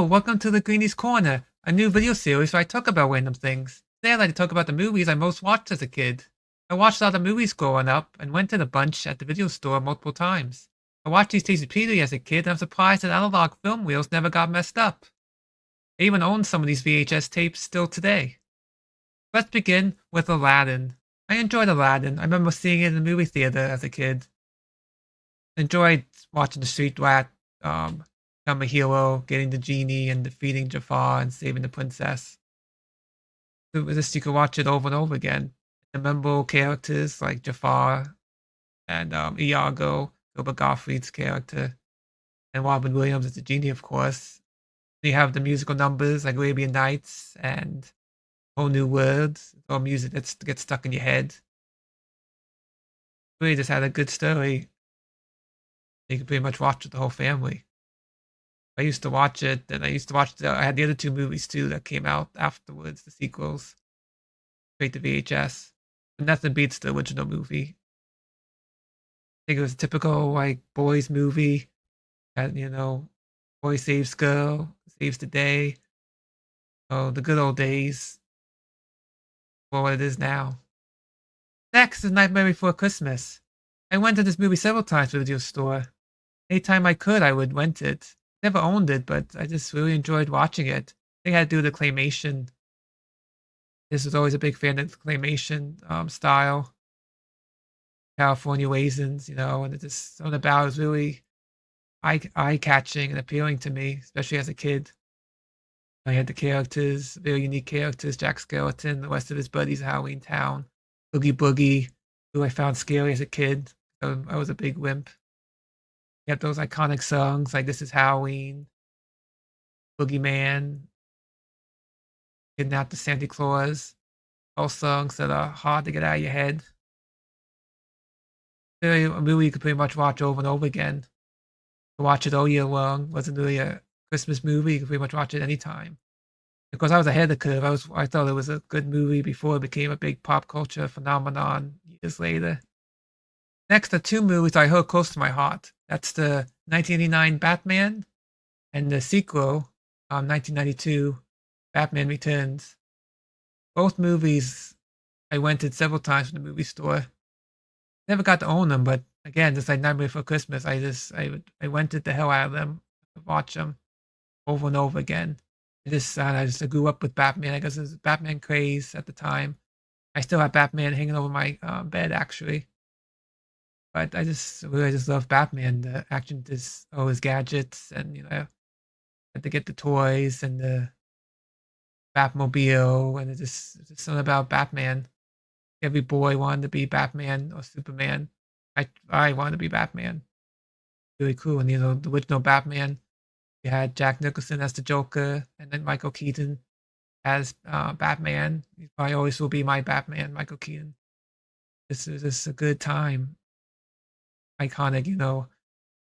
welcome to Linguini's Corner, a new video series where I talk about random things. Today I'd like to talk about the movies I most watched as a kid. I watched a lot of movies growing up and rented a bunch at the video store multiple times. I watched these tapes repeatedly as a kid and I'm surprised that analog film reels never got messed up. I even own some of these VHS tapes still today. Let's begin with Aladdin. I enjoyed Aladdin. I remember seeing it in the movie theater as a kid. Enjoyed watching the street rat become a hero, getting the genie and defeating Jafar and saving the princess. This you could watch it over and over again. The memorable characters like Jafar and Iago, Gilbert Gottfried's character, and Robin Williams as the genie, of course. You have the musical numbers like Arabian Nights and Whole New Worlds, or music that gets stuck in your head. Really just had a good story. You could pretty much watch with the whole family. I used to watch it, and I had the other two movies too that came out afterwards, the sequels, straight to VHS. But nothing beats the original movie. I think it was a typical like boys movie, that boy saves girl, saves the day. Oh, the good old days. For what it is now. Next is Nightmare Before Christmas. I went to this movie several times to the video store. Anytime I could, I would rent it. Never owned it, but I just really enjoyed watching it. I think I had to do the claymation. This was always a big fan of the claymation style. California Raisins, and it just something about it was really eye-catching and appealing to me, especially as a kid. I had the characters, very unique characters, Jack Skellington, the rest of his buddies in Halloween Town, Oogie Boogie, who I found scary as a kid. I was a big wimp. You have those iconic songs like This Is Halloween, Boogeyman, Kidnap the Santa Claus, all songs that are hard to get out of your head. A movie you could pretty much watch over and over again. Watch it all year long. Wasn't really a Christmas movie. You could pretty much watch it anytime. Because I was ahead of the curve. I thought it was a good movie before it became a big pop culture phenomenon years later. Next are two movies I hold close to my heart. That's the 1989 Batman and the sequel, 1992, Batman Returns. Both movies I rented several times from the movie store. Never got to own them, but again, just like Nightmare Before Christmas, I rented the hell out of them, watch them over and over again. I just grew up with Batman. I guess it was a Batman craze at the time. I still have Batman hanging over my bed, actually. But I really love Batman. The action, all his gadgets, and had to get the toys and the Batmobile, and it's just something about Batman. Every boy wanted to be Batman or Superman. I wanted to be Batman. Really cool. And the original Batman, you had Jack Nicholson as the Joker, and then Michael Keaton as Batman. He probably always will be my Batman, Michael Keaton. This is just a good time. Iconic,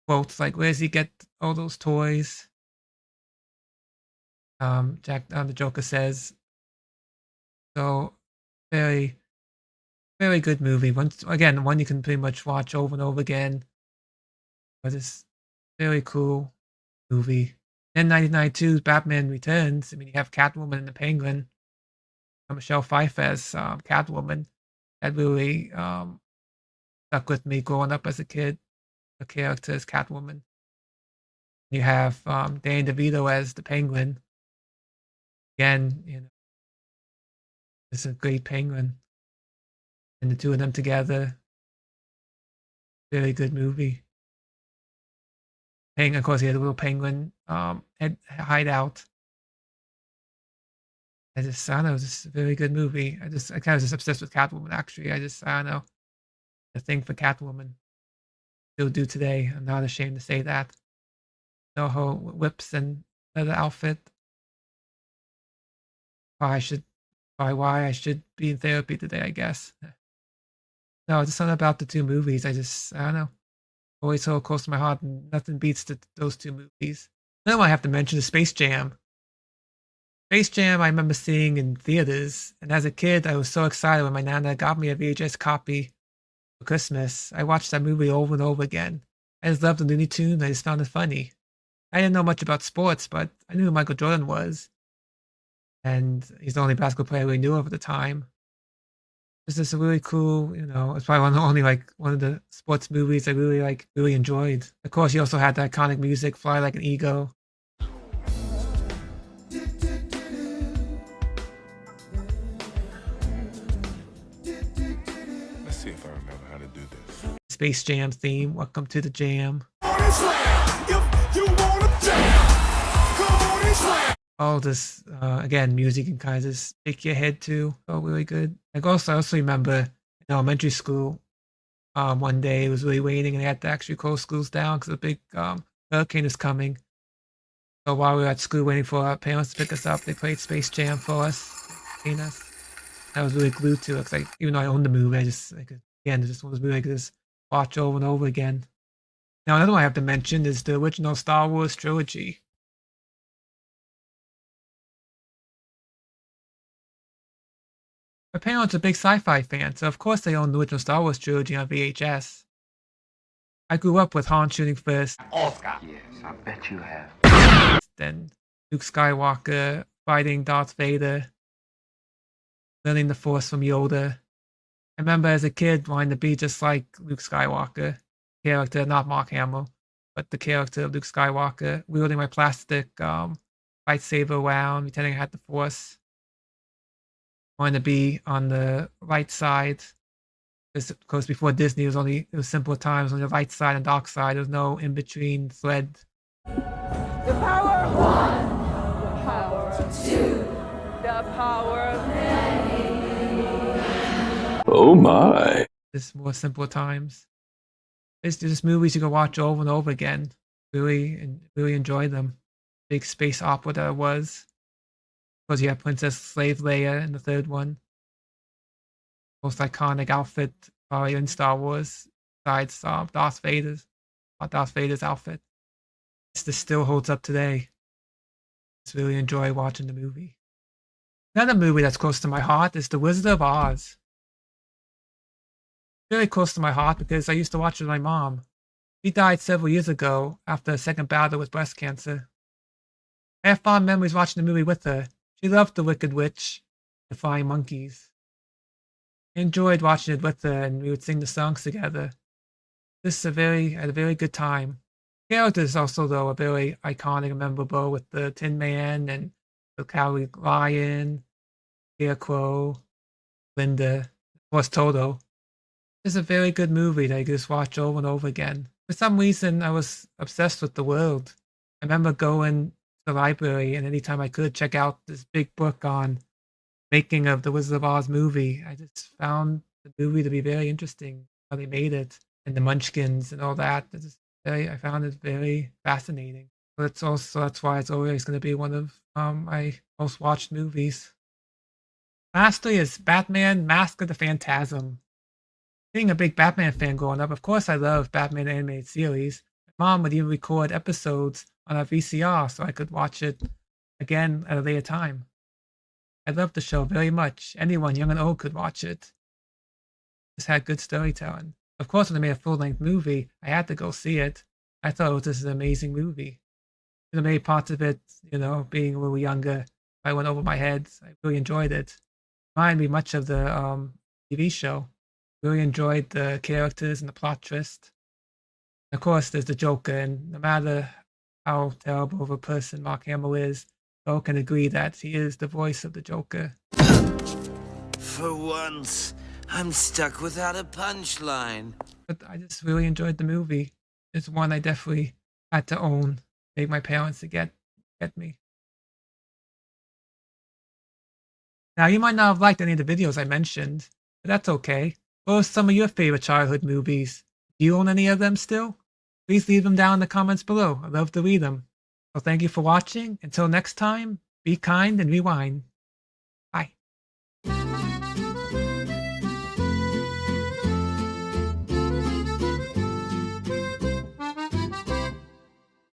quotes like, "Where does he get all those toys?" The Joker says. So, very, very good movie. One you can pretty much watch over and over again. But it's very cool movie. Then 1992's Batman Returns. I mean, you have Catwoman and the Penguin. Michelle Pfeiffer's Catwoman. That really stuck with me growing up as a kid. The character is Catwoman. You have Danny DeVito as the Penguin. Again, it's a great Penguin. And the two of them together. Very good movie. Of course, he had a little penguin hideout. I don't know, it's a very good movie. I kind of just obsessed with Catwoman, actually. I don't know. The thing for Catwoman. Still do today. I'm not ashamed to say that. No her whips and leather outfit. Why I should be in therapy today, I guess. No, it's just something about the two movies. I don't know. Always so close to my heart, and nothing beats those two movies. Another one I have to mention is Space Jam. Space Jam I remember seeing in theaters, and as a kid I was so excited when my nana got me a VHS copy for Christmas. I watched that movie over and over again. I just loved the Looney Tunes. I just found it funny. I didn't know much about sports, but I knew who Michael Jordan was, and he's the only basketball player we knew of at the time. It's just a really cool, it's probably one of the sports movies I really enjoyed. Of course, he also had the iconic music, Fly Like an Eagle. Let's see if I remember how to do this. Space Jam theme, Welcome to the Jam. All this, again, music can kind of just take your head to. Oh, really good. I also remember in elementary school, one day it was really raining and they had to actually close schools down because a big hurricane was coming. So while we were at school waiting for our parents to pick us up, they played Space Jam for us, entertain us. I was really glued to it because even though I owned the movie, it's just one of those movies I could just watch over and over again. Now, another one I have to mention is the original Star Wars trilogy. My parents are big sci-fi fans, so of course they own the original Star Wars trilogy on VHS. I grew up with Han shooting first. Oscar. Yes, I bet you have. Then Luke Skywalker fighting Darth Vader, learning the Force from Yoda. I remember as a kid wanting to be just like Luke Skywalker, character, not Mark Hamill, but the character of Luke Skywalker, wielding my plastic lightsaber around, pretending I had the Force. Wanted to be on the right side. Because before Disney, it was simpler times on the light side and dark side. There was no in between thread. The power of one, the power of two, the power of many. Oh my. Just more simpler times. It's just movies you can watch over and over again. Really enjoy them. Big space opera that it was. Because you have Princess Slave Leia in the third one. Most iconic outfit probably in Star Wars, besides Darth Vader's outfit. This still holds up today. Just really enjoy watching the movie. Another movie that's close to my heart is The Wizard of Oz. Really close to my heart because I used to watch it with my mom. She died several years ago after a second battle with breast cancer. I have fond memories watching the movie with her. She loved The Wicked Witch, The Flying Monkeys. I enjoyed watching it with her, and we would sing the songs together. I had a very good time. The characters also, though, are very iconic and memorable with the Tin Man and the Cowardly Lion, Scarecrow, Linda, of course Toto. It's a very good movie that you can just watch over and over again. For some reason, I was obsessed with the world. I remember going the library and anytime I could check out this big book on making of the Wizard of Oz movie. I just found the movie to be very interesting, how they made it and the munchkins and all that. I found it very fascinating. But that's why it's always going to be one of my most watched movies. Lastly is Batman Mask of the Phantasm. Being a big Batman fan growing up, of course I love Batman animated series. My mom would even record episodes on a VCR so I could watch it again at a later time. I loved the show very much. Anyone, young and old, could watch it. Just had good storytelling. Of course, when they made a full-length movie, I had to go see it. I thought it was just an amazing movie. The many parts of it, being a little younger, I went over my head. I really enjoyed it. Reminded me much of the TV show. Really enjoyed the characters and the plot twist. Of course, there's the Joker, and no matter how terrible of a person Mark Hamill is, we all can agree that he is the voice of the Joker. For once, I'm stuck without a punchline. But I just really enjoyed the movie. It's one I definitely had to own, make my parents to get me. Now, you might not have liked any of the videos I mentioned, but that's okay. What are some of your favorite childhood movies? Do you own any of them still? Please leave them down in the comments below. I'd love to read them. So thank you for watching. Until next time, be kind and rewind.